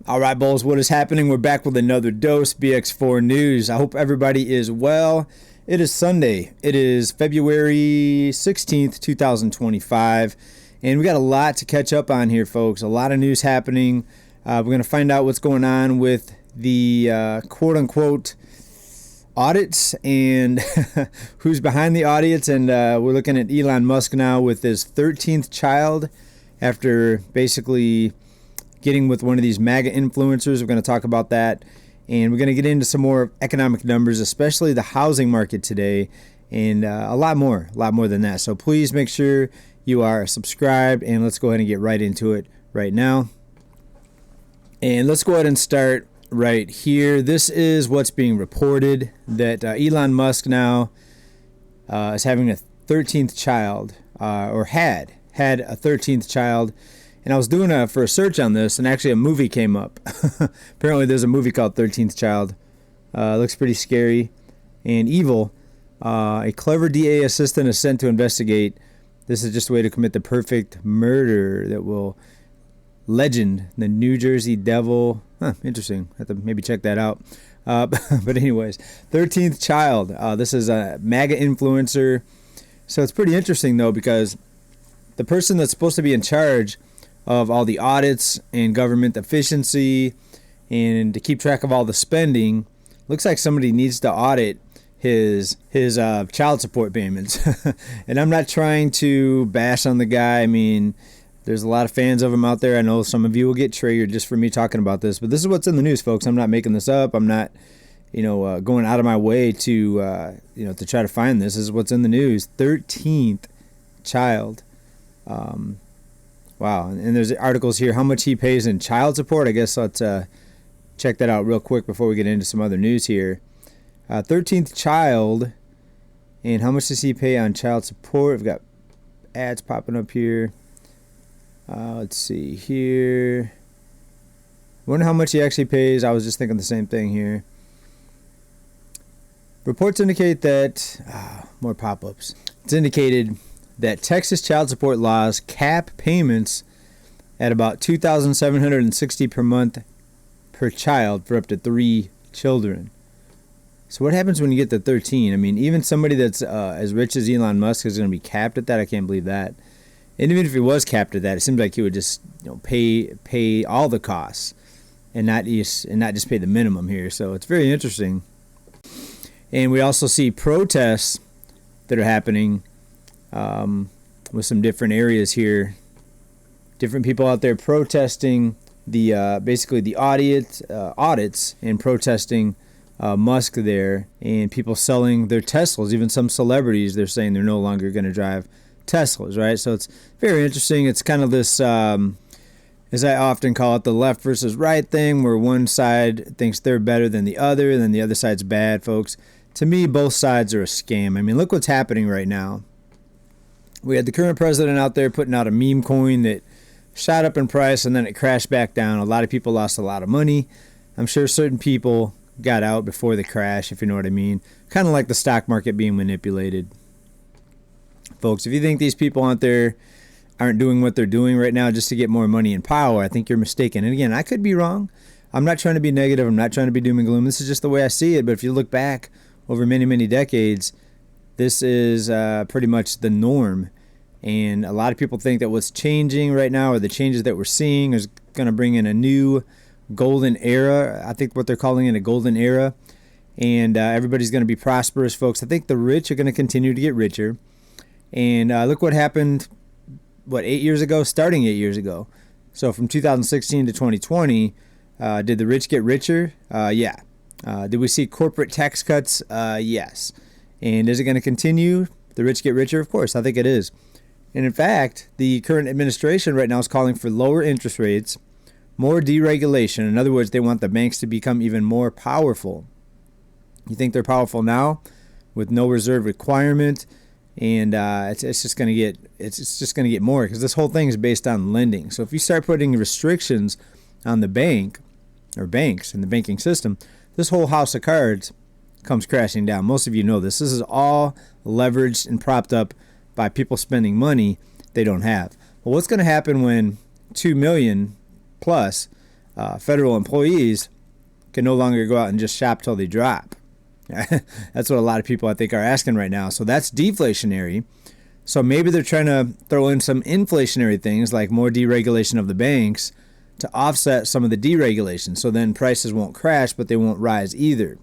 All right, Bulls, what is happening? We're back with another dose, BX4 News. I hope everybody is well. It is Sunday. It is February 16th, 2025, and we got a lot to catch up on here, folks. A lot of news happening. We're going to find out what's going on with the quote-unquote audits and who's behind the audits, and we're looking at Elon Musk now with his 13th child after basically getting with one of these MAGA influencers. We're going to talk about that, and we're going to get into some more economic numbers, especially the housing market today, and a lot more than that. So please make sure you are subscribed, and let's go ahead and get right into it right now. And let's go ahead and start right here. This is what's being reported, that Elon Musk now is having a 13th child, or had a 13th child. And I was doing for a search on this, and actually a movie came up. Apparently there's a movie called 13th Child. Looks pretty scary and evil. A clever DA assistant is sent to investigate. This is just a way to commit the perfect murder that will legend the New Jersey Devil. Interesting. I have to maybe check that out. But anyways, 13th Child. This is a MAGA influencer. So it's pretty interesting, though, because the person that's supposed to be in charge of all the audits and government efficiency and to keep track of all the spending, looks like somebody needs to audit his child support payments. And I'm not trying to bash on the guy. I mean, there's a lot of fans of him out there. I know some of you will get triggered just for me talking about this, but this is what's in the news, folks. I'm not making this up. I'm not, going out of my way to, to try to find this. This is what's in the news. 13th child. Wow, and there's articles here, how much he pays in child support. I guess let's check that out real quick before we get into some other news here. 13th child, and how much does he pay on child support? We've got ads popping up here. Let's see here. Wonder how much he actually pays. I was just thinking the same thing here. Reports indicate that, more pop-ups. It's indicated that Texas child support laws cap payments at about $2,760 per month per child for up to 3 children. So what happens when you get to 13? I mean, even somebody that's as rich as Elon Musk is going to be capped at that. I can't believe that. And even if he was capped at that, it seems like he would just pay all the costs and not just pay the minimum here. So it's very interesting. And we also see protests that are happening with some different areas here. Different people out there protesting the basically the audits and protesting Musk there, and people selling their Teslas. Even some celebrities, they're saying they're no longer going to drive Teslas, right? So it's very interesting. It's kind of this, as I often call it, the left versus right thing, where one side thinks they're better than the other, and then the other side's bad, folks. To me, both sides are a scam. I mean, look what's happening right now. We had the current president out there putting out a meme coin that shot up in price and then it crashed back down. A lot of people lost a lot of money. I'm sure certain people got out before the crash, if you know what I mean. Kind of like the stock market being manipulated. Folks, if you think these people out there aren't doing what they're doing right now just to get more money and power, I think you're mistaken. And again, I could be wrong. I'm not trying to be negative. I'm not trying to be doom and gloom. This is just the way I see it. But if you look back over many, many decades, this is pretty much the norm. And a lot of people think that what's changing right now, or the changes that we're seeing, is going to bring in a new golden era. I think what they're calling it a golden era. And everybody's going to be prosperous, folks. I think the rich are going to continue to get richer. And look what happened, 8 years ago? Starting 8 years ago. So from 2016 to 2020, did the rich get richer? Yeah. Did we see corporate tax cuts? Yes. And is it going to continue? The rich get richer? Of course, I think it is. And in fact, the current administration right now is calling for lower interest rates, more deregulation. In other words, they want the banks to become even more powerful. You think they're powerful now with no reserve requirement, and it's just going to get more, because this whole thing is based on lending. So if you start putting restrictions on the bank or banks in the banking system, this whole house of cards comes crashing down. Most of you know this. This is all leveraged and propped up by people spending money they don't have. Well, what's going to happen when 2 million plus federal employees can no longer go out and just shop till they drop. That's what a lot of people I think are asking right now. So that's deflationary. So maybe they're trying to throw in some inflationary things like more deregulation of the banks to offset some of the deregulation. So then prices won't crash, but they won't rise either.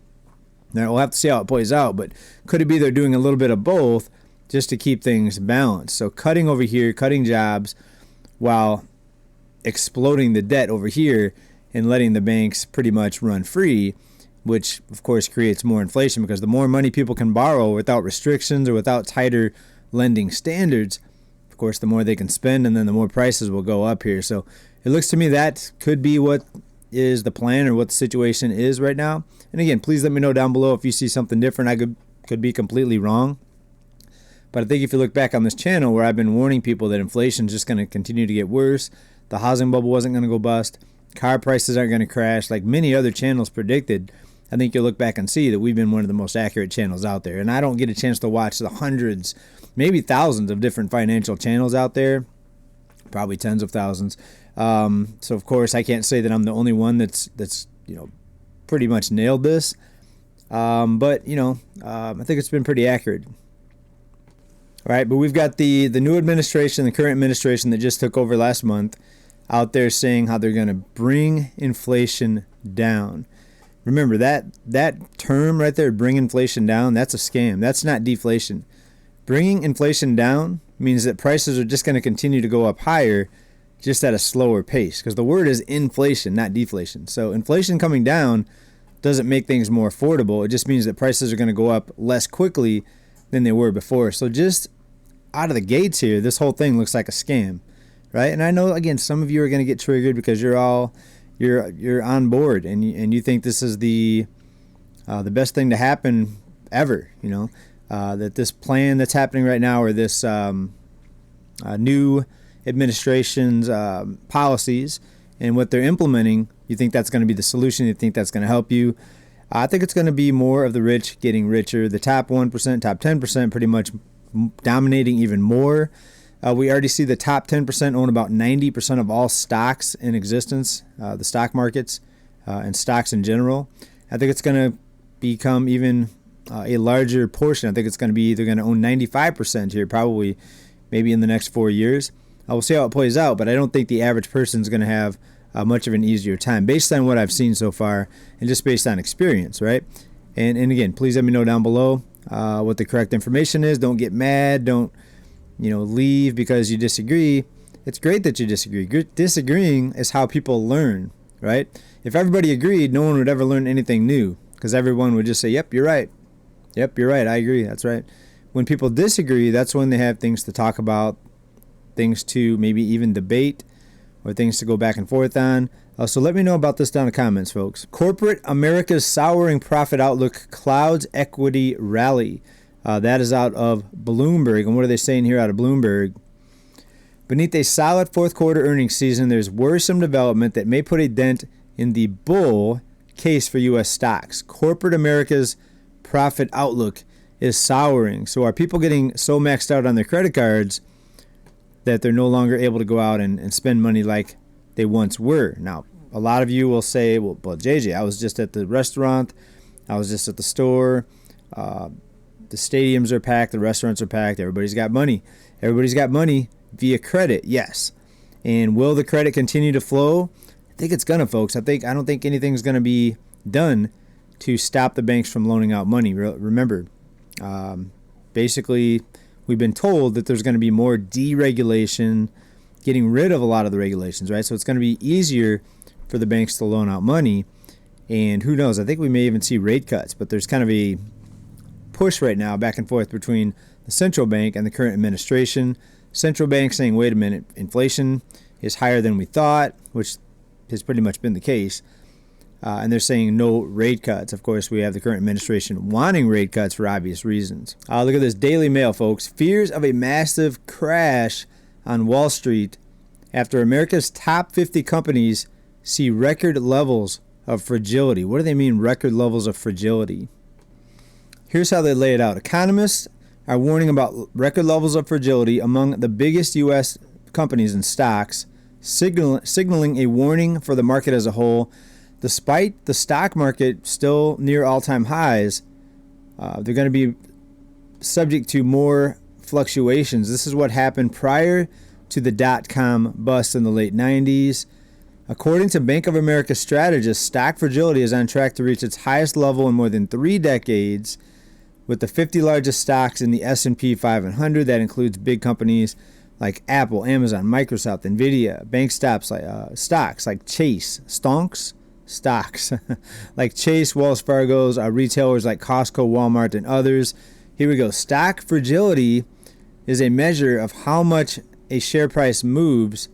Now we'll have to see how it plays out, but could it be they're doing a little bit of both just to keep things balanced? So cutting over here, cutting jobs while exploding the debt over here and letting the banks pretty much run free, which of course creates more inflation, because the more money people can borrow without restrictions or without tighter lending standards, of course the more they can spend, and then the more prices will go up here. So it looks to me that could be what is the plan or what the situation is right now. And again, please let me know down below if you see something different. I could be completely wrong. But I think if you look back on this channel where I've been warning people that inflation is just going to continue to get worse, the housing bubble wasn't going to go bust, car prices aren't going to crash like many other channels predicted, I think you'll look back and see that we've been one of the most accurate channels out there. And I don't get a chance to watch the hundreds, maybe thousands of different financial channels out there, probably tens of thousands. So of course I can't say that I'm the only one that's pretty much nailed this. But I think it's been pretty accurate. All right, but we've got the new administration, the current administration that just took over last month, out there saying how they're going to bring inflation down. Remember that term right there, bring inflation down, that's a scam. That's not deflation. Bringing inflation down means that prices are just going to continue to go up higher, just at a slower pace, because the word is inflation, not deflation. So inflation coming down doesn't make things more affordable. It just means that prices are going to go up less quickly than they were before. So just out of the gates here, this whole thing looks like a scam, right? And I know, again, some of you are going to get triggered because you're on board and you think this is the best thing to happen ever, that this plan that's happening right now, or this new administration's policies and what they're implementing, you think that's going to be the solution, you think that's going to help you. I think it's going to be more of the rich getting richer, the top 1%, top 10% pretty much dominating even more. We already see the top 10% own about 90% of all stocks in existence, the stock markets and stocks in general. I think it's going to become even a larger portion. I think it's going to be either going to own 95% here, probably maybe in the next 4 years. We'll see how it plays out, but I don't think the average person is going to have much of an easier time based on what I've seen so far and just based on experience, right? And again, please let me know down below what the correct information is. Don't get mad. Don't leave because you disagree. It's great that you disagree. Disagreeing is how people learn, right? If everybody agreed, no one would ever learn anything new, because everyone would just say, yep, you're right. Yep, you're right. I agree. That's right. When people disagree, that's when they have things to talk about, things to maybe even debate, or things to go back and forth on. So let me know about this down in the comments, folks. Corporate America's souring profit outlook clouds equity rally. That is out of Bloomberg. And what are they saying here out of Bloomberg? Beneath a solid fourth quarter earnings season, there's worrisome development that may put a dent in the bull case for U.S. stocks. Corporate America's profit outlook is souring. So are people getting so maxed out on their credit cards that they're no longer able to go out and spend money like they once were? Now, a lot of you will say, well, JJ, I was just at the restaurant. I was just at the store. The stadiums are packed. The restaurants are packed. Everybody's got money. Everybody's got money via credit, yes. And will the credit continue to flow? I think it's going to, folks. I don't think anything's going to be done to stop the banks from loaning out money. Remember, basically, we've been told that there's going to be more deregulation, getting rid of a lot of the regulations, right? So it's going to be easier for the banks to loan out money. And who knows? I think we may even see rate cuts. But there's kind of a push right now back and forth between the central bank and the current administration. Central bank saying, wait a minute, inflation is higher than we thought, which has pretty much been the case. And they're saying no rate cuts. Of course, we have the current administration wanting rate cuts for obvious reasons. Look at this Daily Mail, folks. Fears of a massive crash on Wall Street after America's top 50 companies see record levels of fragility. What do they mean, record levels of fragility? Here's how they lay it out. Economists are warning about record levels of fragility among the biggest U.S. companies and stocks signaling a warning for the market as a whole. Despite the stock market still near all-time highs, they're going to be subject to more fluctuations. This is what happened prior to the dot-com bust in the late 90s. According to Bank of America strategist, stock fragility is on track to reach its highest level in more than 3 decades, with the 50 largest stocks in the S&P 500. That includes big companies like Apple, Amazon, Microsoft, Nvidia. Bank stocks like Chase, stocks like Chase, Wells Fargo's, retailers like Costco, Walmart, and others. Here we go. Stock fragility is a measure of how much a share price moves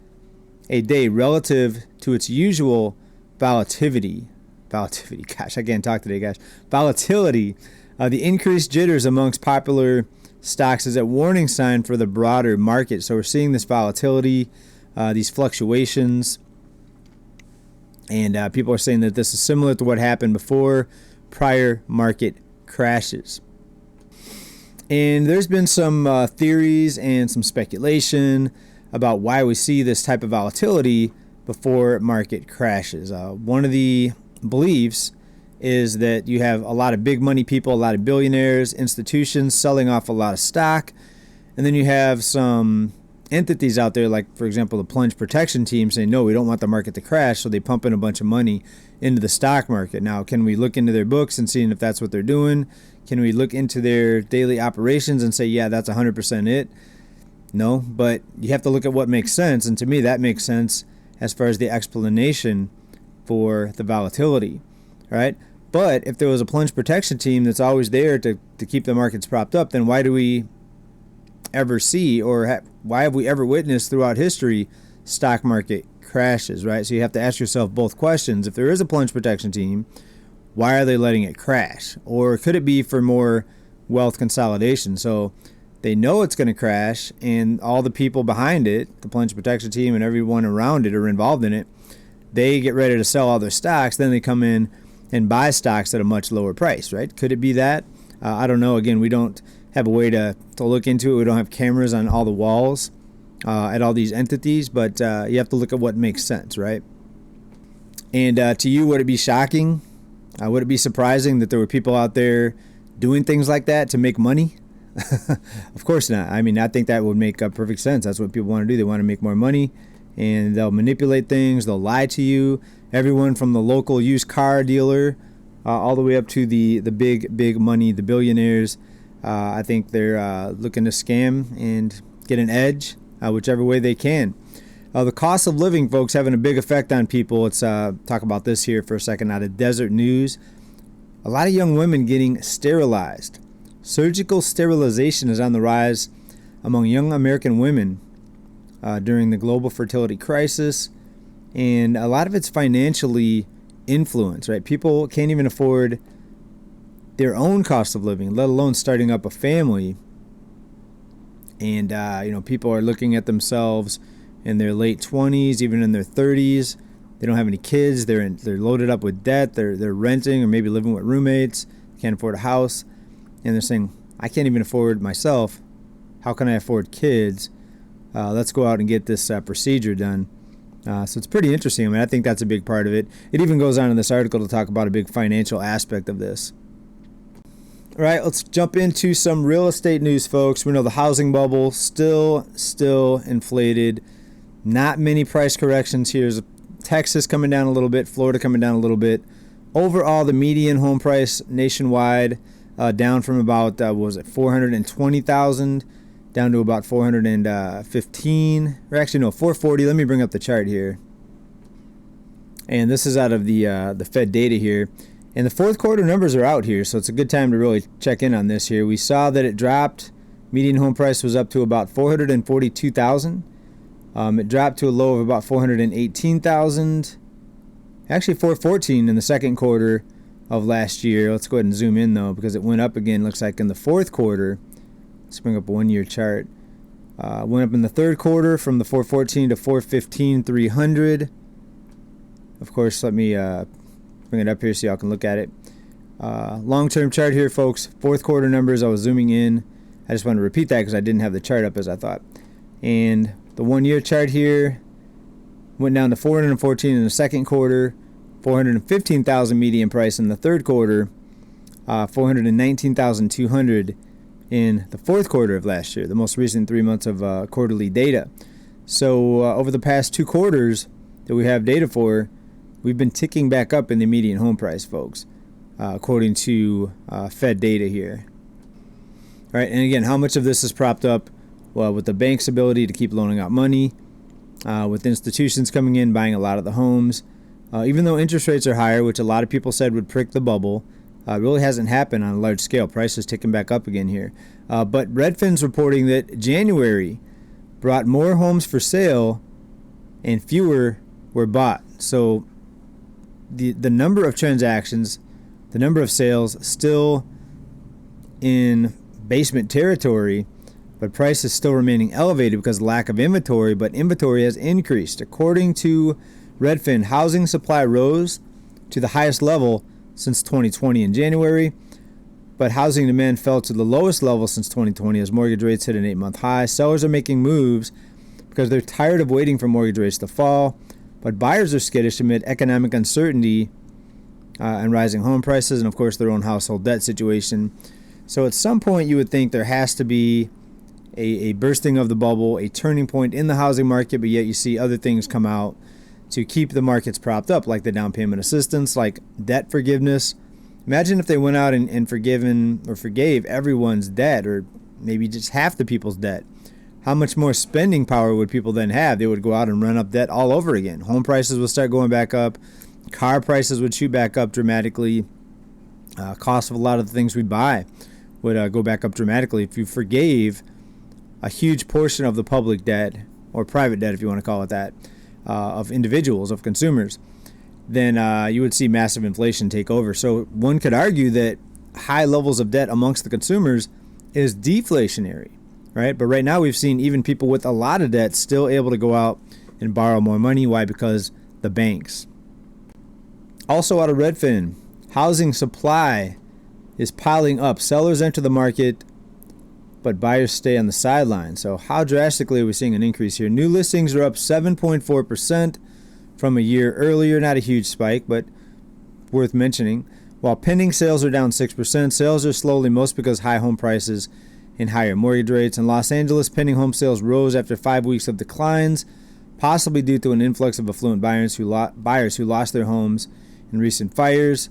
a day relative to its usual volatility. Gosh, I can't talk today, guys. Volatility. The increased jitters amongst popular stocks is a warning sign for the broader market. So we're seeing this volatility, these fluctuations, and people are saying that this is similar to what happened before prior market crashes. And there's been some theories and some speculation about why we see this type of volatility before market crashes. One of the beliefs is that you have a lot of big money people, a lot of billionaires, institutions selling off a lot of stock, and then you have some entities out there, like, for example, the plunge protection team, saying, no, we don't want the market to crash, so they pump in a bunch of money into the stock market. Now, can we look into their books and see if that's what they're doing? Can we look into their daily operations and say, yeah, that's 100% it? No, but you have to look at what makes sense, and to me, that makes sense as far as the explanation for the volatility, right? But if there was a plunge protection team that's always there to keep the markets propped up, then why do we ever see, or why have we ever witnessed throughout history stock market crashes, right? So you have to ask yourself both questions. If there is a plunge protection team, why are they letting it crash? Or could it be for more wealth consolidation? So they know it's going to crash, and all the people behind it, the plunge protection team and everyone around it are involved in it, they get ready to sell all their stocks, then they come in and buy stocks at a much lower price, right? Could it be that? I don't know. Again, we don't have a way to look into it. We don't have cameras on all the walls at all these entities, but you have to look at what makes sense, right? And to you, would it be shocking? Would it be surprising that there were people out there doing things like that to make money? Of course not. I mean, I think that would make perfect sense. That's what people want to do. They want to make more money, and they'll manipulate things. They'll lie to you. Everyone from the local used car dealer all the way up to the big money, the billionaires. I think they're looking to scam and get an edge, whichever way they can. The cost of living, folks, having a big effect on people. Let's talk about this here for a second. Out of Desert News, a lot of young women getting sterilized. Surgical sterilization is on the rise among young American women during the global fertility crisis, and a lot of it's financially influenced, right? People can't even afford their own cost of living, let alone starting up a family. And people are looking at themselves in their late 20s, even in their 30s. They don't have any kids. They're loaded up with debt. They're renting or maybe living with roommates. Can't afford a house. And they're saying, I can't even afford myself. How can I afford kids? Let's go out and get this procedure done. So it's pretty interesting. I mean, I think that's a big part of it. It even goes on in this article to talk about a big financial aspect of this. All right, let's jump into some real estate news, folks. We know the housing bubble still inflated. Not many price corrections here. Texas coming down a little bit, Florida coming down a little bit. Overall, the median home price nationwide down from about $420,000 down to about 415, or actually no, 440. Let me bring up the chart here. And this is out of the Fed data here. And the fourth quarter numbers are out here, so it's a good time to really check in on this here. We saw that it dropped. Median home price was up to about $442,000. It dropped to a low of about $418,000. Actually, $414 in the second quarter of last year. Let's go ahead and zoom in, though, because it went up again, looks like, in the fourth quarter. Let's bring up a one-year chart. Went up in the third quarter from the 414 to 415, 300. Of course, let me bring it up here so y'all can look at it. Long-term chart here, folks. Fourth quarter numbers, I was zooming in. I just want to repeat that because I didn't have the chart up as I thought. And the one-year chart here, went down to 414 in the second quarter, 415,000 median price in the third quarter, 419,200 in the fourth quarter of last year, the most recent 3 months of quarterly data. So over the past 2 quarters that we have data for, we've been ticking back up in the median home price, folks, according to Fed data here. All right, and again, how much of this is propped up? Well, with the bank's ability to keep loaning out money, with institutions coming in, buying a lot of the homes. Even though interest rates are higher, which a lot of people said would prick the bubble, it really hasn't happened on a large scale. Prices ticking back up again here. But Redfin's reporting that January brought more homes for sale and fewer were bought. So the number of transactions, the number of sales still in basement territory, but prices still remaining elevated because of lack of inventory, but inventory has increased. According to Redfin, housing supply rose to the highest level since 2020 in January, but housing demand fell to the lowest level since 2020 as mortgage rates hit an 8-month high. Sellers are making moves because they're tired of waiting for mortgage rates to fall, but buyers are skittish amid economic uncertainty and rising home prices and, of course, their own household debt situation. So at some point you would think there has to be a bursting of the bubble, a turning point in the housing market, but yet you see other things come out to keep the markets propped up, like the down payment assistance, like debt forgiveness. Imagine if they went out and forgave everyone's debt, or maybe just half the people's debt. How much more spending power would people then have? They would go out and run up debt all over again. Home prices would start going back up. Car prices would shoot back up dramatically. Cost of a lot of the things we buy would go back up dramatically. If you forgave a huge portion of the public debt, or private debt if you want to call it that, of individuals, of consumers, then you would see massive inflation take over. So one could argue that high levels of debt amongst the consumers is deflationary, right? But right now we've seen even people with a lot of debt still able to go out and borrow more money. Why? Because the banks. Also out of Redfin, housing supply is piling up. Sellers enter the market, but buyers stay on the sidelines. So how drastically are we seeing an increase here? New listings are up 7.4% from a year earlier. Not a huge spike, but worth mentioning. While pending sales are down 6%, sales are slowly, most because high home prices and higher mortgage rates. In Los Angeles, pending home sales rose after 5 weeks of declines, possibly due to an influx of affluent buyers who lost their homes in recent fires.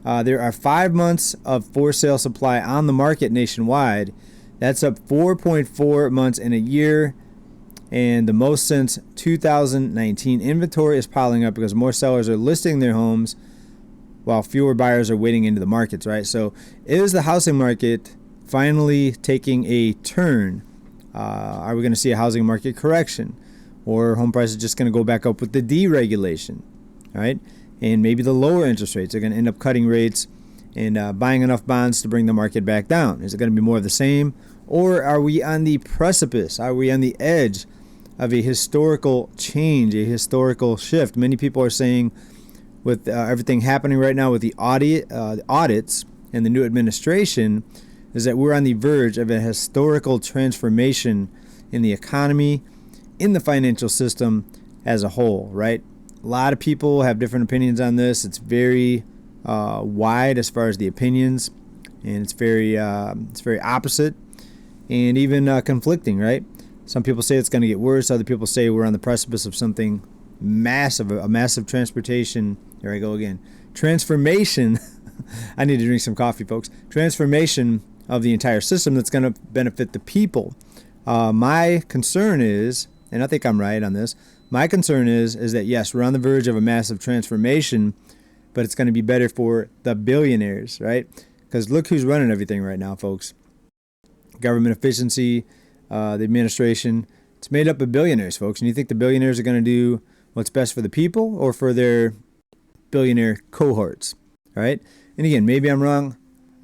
There are 5 months of for sale supply on the market nationwide. That's up 4.4 months in a year, and the most since 2019. Inventory is piling up because more sellers are listing their homes while fewer buyers are waiting into the markets, right? So is the housing market finally taking a turn? Are we going to see a housing market correction? Or home prices just going to go back up with the deregulation, right? And maybe the lower interest rates are going to end up cutting rates and buying enough bonds to bring the market back down. Is it going to be more of the same? Or are we on the precipice? Are we on the edge of a historical change, a historical shift? Many people are saying with everything happening right now with the audits and the new administration is that we're on the verge of a historical transformation in the economy, in the financial system as a whole, right? A lot of people have different opinions on this. It's very wide as far as the opinions, and it's very opposite and even conflicting, right? Some people say it's going to get worse. Other people say we're on the precipice of something massive, a massive transportation. There I go again. Transformation. I need to drink some coffee, folks. Transformation of the entire system that's going to benefit the people. My concern is, and I think I'm right on this, my concern is that, yes, we're on the verge of a massive transformation, but it's going to be better for the billionaires, right? Because look who's running everything right now, folks. Government efficiency, the administration, it's made up of billionaires, folks. And you think the billionaires are going to do what's best for the people or for their billionaire cohorts, right? And again, maybe I'm wrong.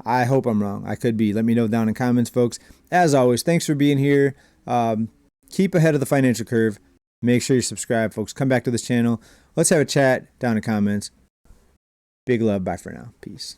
I hope I'm wrong. I could be. Let me know down in comments, folks. As always, thanks for being here. Keep ahead of the financial curve. Make sure you subscribe, folks. Come back to this channel. Let's have a chat down in comments. Big love. Bye for now. Peace.